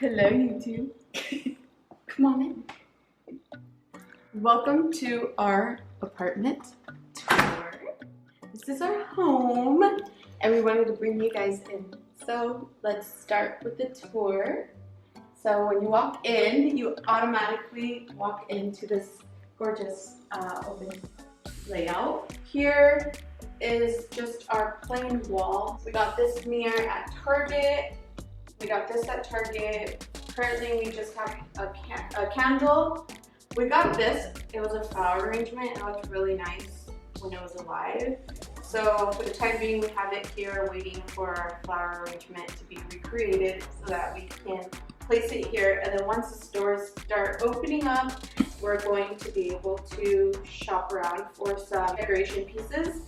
Hello, YouTube. Come on in. Welcome to our apartment tour. This is our home, and we wanted to bring you guys in. So let's start with the tour. So when you walk in, you automatically walk into this gorgeous open layout. Here is just our plain wall. We got this mirror at Target. We got this at Target. Currently we just have a candle. We got this. It was a flower arrangement. It looked really nice when it was alive. So for the time being, we have it here waiting for our flower arrangement to be recreated so that we can place it here. And then once the stores start opening up, we're going to be able to shop around for some decoration pieces.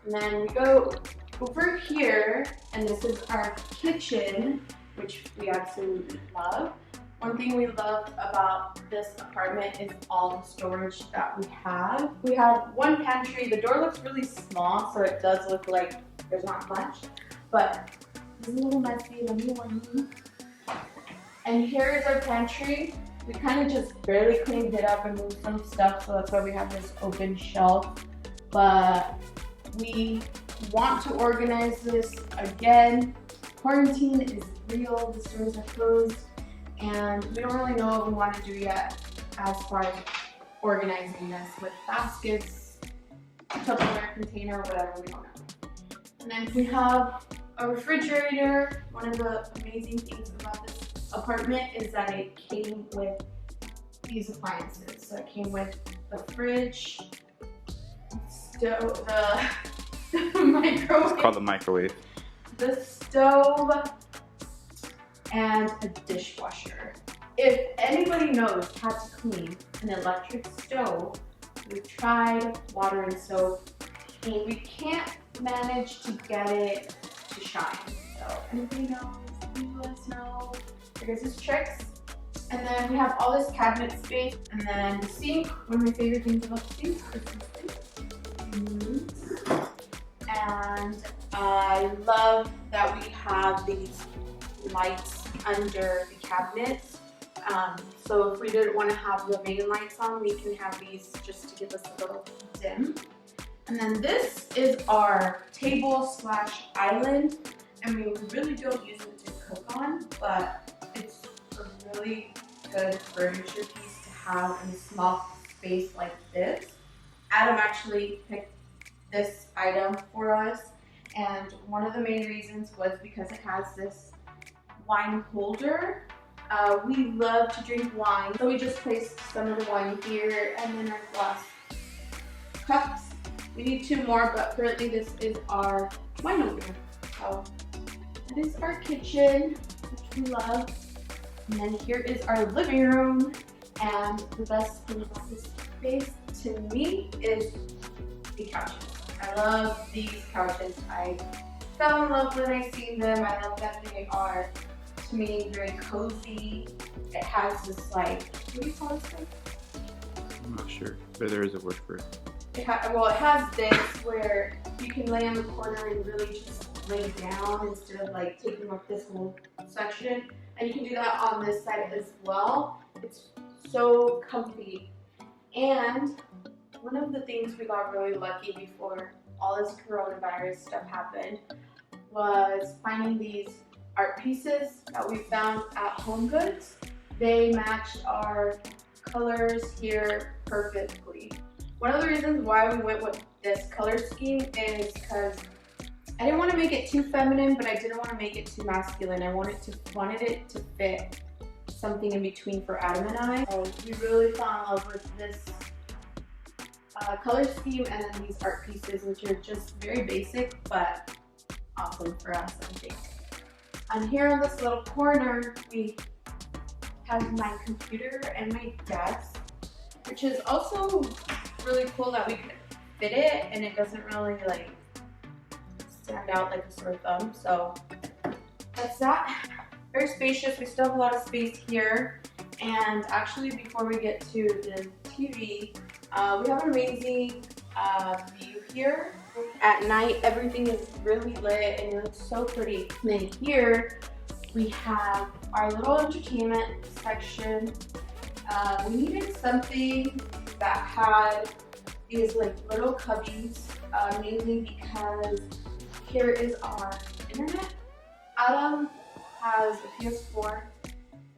And then we go over here, and this is our kitchen, which we absolutely love. One thing we love about this apartment is all the storage that we have. We have one pantry. The door looks really small, so it does look like there's not much, but it's a little messy. Let me warn you. And here is our pantry. We kind of just barely cleaned it up and moved some stuff, so that's why we have this open shelf. But we want to organize this again. Quarantine is real, the stores are closed, and we don't really know what we want to do yet as far as organizing this with baskets, Tupperware container, whatever, we don't know. And then we have a refrigerator. One of the amazing things about this apartment is that it came with these appliances. So it came with the fridge, stove, the microwave. It's called the microwave. The stove, and a dishwasher. If anybody knows how to clean an electric stove, we've tried water and soap, and we can't manage to get it to shine. So anybody knows, please let us know. Here's his tricks. And then we have all this cabinet space, and then the sink. One of my favorite things about the sink is the sink. And I love that we have these lights under the cabinets. So if we didn't want to have the main lights on, we can have these just to give us a little dim. And then this is our table slash island. I mean, we really don't use it to cook on, but it's a really good furniture piece to have in a small space like this. Adam actually picked this item for us, and one of the main reasons was because it has this wine holder. We love to drink wine, so we just placed some of the wine here, and then our glass cups. We need two more, but currently this is our wine holder. So that is our kitchen, which we love. And then here is our living room, and the best thing about this space to me is the couches. I love these couches. I fell in love when I seen them. I love that they are, to me, very cozy. It has this, like, what do you call this thing? I'm not sure, but there is a word for it. It has this where you can lay in the corner and really just lay down instead of like taking up this whole section. And you can do that on this side as well. It's so comfy. And one of the things we got really lucky before all this coronavirus stuff happened was finding these art pieces that we found at HomeGoods. They matched our colors here perfectly. One of the reasons why we went with this color scheme is because I didn't want to make it too feminine, but I didn't want to make it too masculine. I wanted it to fit something in between for Adam and I. So we really fell in love with this color scheme and then these art pieces, which are just very basic but awesome for us, I think. And here in this little corner, we have my computer and my desk, which is also really cool that we can fit it and it doesn't really like stand out like a sore thumb. So that's that. Very spacious. We still have a lot of space here. And actually, before we get to the TV, we have an amazing view here. At night, everything is really lit and it looks so pretty. And then here, We have our little entertainment section. We needed something that had these like little cubbies, mainly because here is our internet. Adam has a PS4.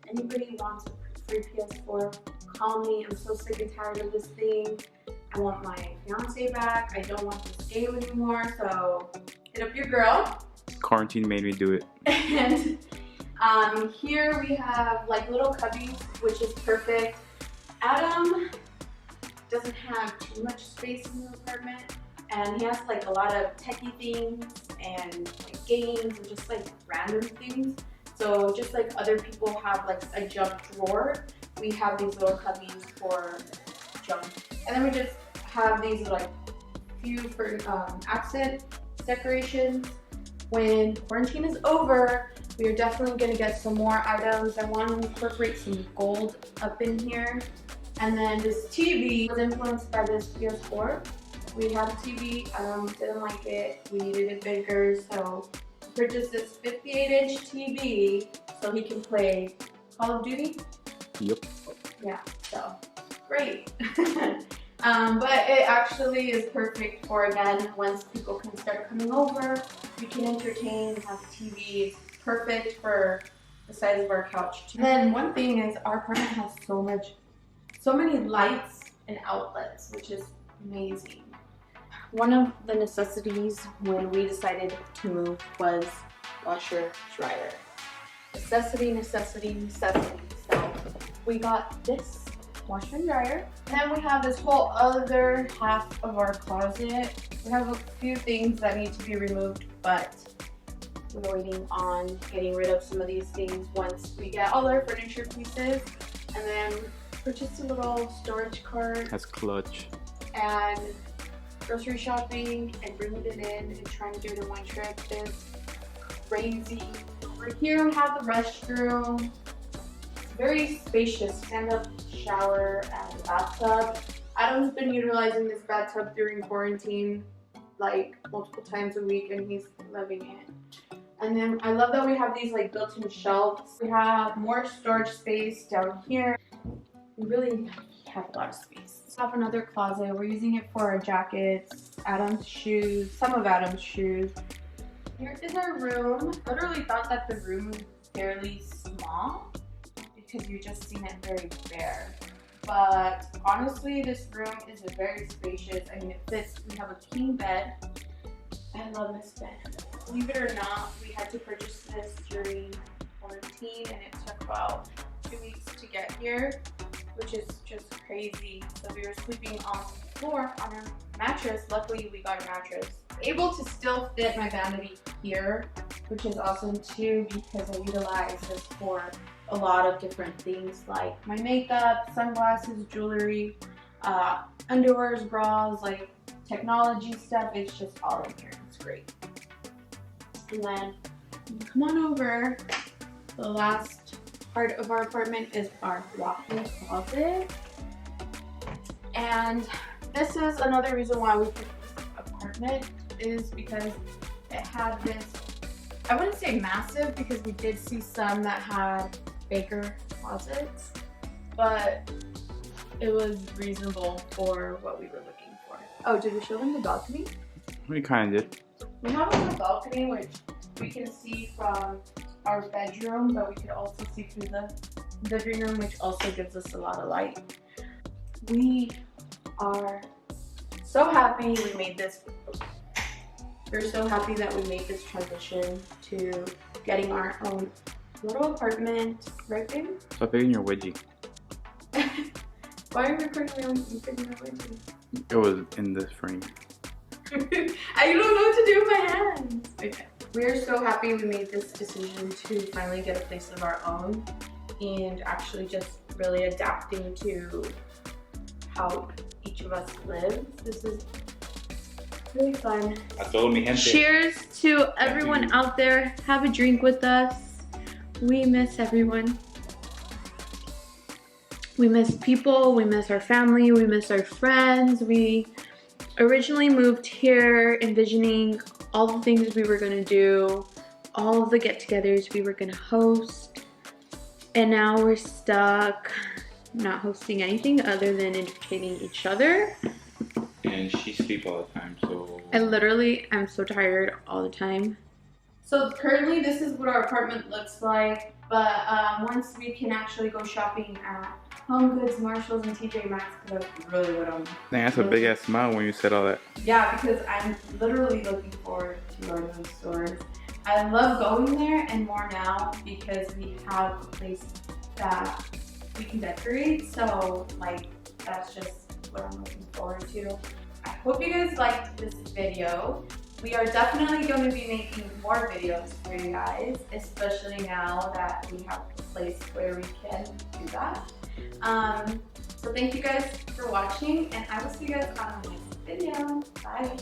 Anybody wants a free PS4, call me. I'm so sick and tired of this thing. I want my fiance back. I don't want this game anymore, so hit up your girl. Quarantine made me do it. And here we have like little cubbies, which is perfect. Adam doesn't have too much space in the apartment, and he has like a lot of techie things and like games and just like random things. So just like other people have like a junk drawer, we have these little cubbies for junk. And then we just have these like few for accent decorations. When quarantine is over, we are definitely going to get some more items. I want to incorporate some gold up in here. And then this TV was influenced by this PS4. We had a TV, didn't like it, we needed it bigger, so we purchased this 58-inch TV so he can play Call of Duty. Yep. Yeah, so great. But it actually is perfect for, again, once people can start coming over, we can entertain, have a TV. It's perfect for the size of our couch too. And then one thing is our apartment has so many lights and outlets, which is amazing. One of the necessities when we decided to move was washer dryer. Necessity, necessity, necessity. So we got this washer and dryer. And then we have this whole other half of our closet. We have a few things that need to be removed, but we're waiting on getting rid of some of these things once we get all our furniture pieces. And then purchased a little storage cart. That's clutch. And grocery shopping and bringing it in and trying to do it in one trip is crazy. Over here we have the restroom. It's very spacious, stand-up shower and bathtub. Adam's been utilizing this bathtub during quarantine like multiple times a week and he's loving it. And then I love that we have these like built-in shelves. We have more storage space down here. We really have a lot of space. We have another closet. We're using it for our jackets, Adam's shoes, some of Adam's shoes. Here is our room. I literally thought that the room was fairly small because you've just seen it very bare. But honestly, this room is very spacious. I mean, it fits. We have a king bed. I love this bed. Believe it or not, we had to purchase this during quarantine and it took about 2 weeks to get here, which is just crazy. So we were sleeping on the floor on our mattress. Luckily, we got a mattress. Able to still fit my vanity here, which is awesome too because I utilize this for a lot of different things like my makeup, sunglasses, jewelry, underwears, bras, like technology stuff. It's just all in here. It's great. And then come on over. The last part of our apartment is our walk-in closet. And this is another reason why we picked this apartment is because it had this, I wouldn't say massive because we did see some that had bigger closets, but it was reasonable for what we were looking for. Oh, did we show them the balcony? We kind of did. We have a little balcony which we can see from our bedroom, but we could also see through the living room, which also gives us a lot of light. We are so happy we made this. We're so happy that we made this transition to getting our own little apartment, right, babe? Stop picking your wedgie. Why are you picking your wedgie? It was in this frame. I don't know what to do with my hands. Okay. We're so happy we made this decision to finally get a place of our own and actually just really adapting to how each of us lives. This is really fun. Cheers to everyone out there. Have a drink with us. We miss everyone. We miss people, we miss our family, we miss our friends. We originally moved here envisioning all the things we were going to do all of the get-togethers we were gonna host, and now we're stuck not hosting anything other than entertaining each other. And she sleep all the time, so I literally am so tired all the time. So currently this is what our apartment looks like, but once we can actually go shopping at Home Goods, Marshalls, and TJ Maxx, because that's really what I'm... Dang, that's a big ass smile when you said all that. Yeah, because I'm literally looking forward to our new stores. I love going there and more now because we have a place that we can decorate. So like, that's just what I'm looking forward to. I hope you guys liked this video. We are definitely going to be making more videos for you guys, especially now that we have a place where we can do that. So thank you guys for watching, and I will see you guys on the next video. Bye.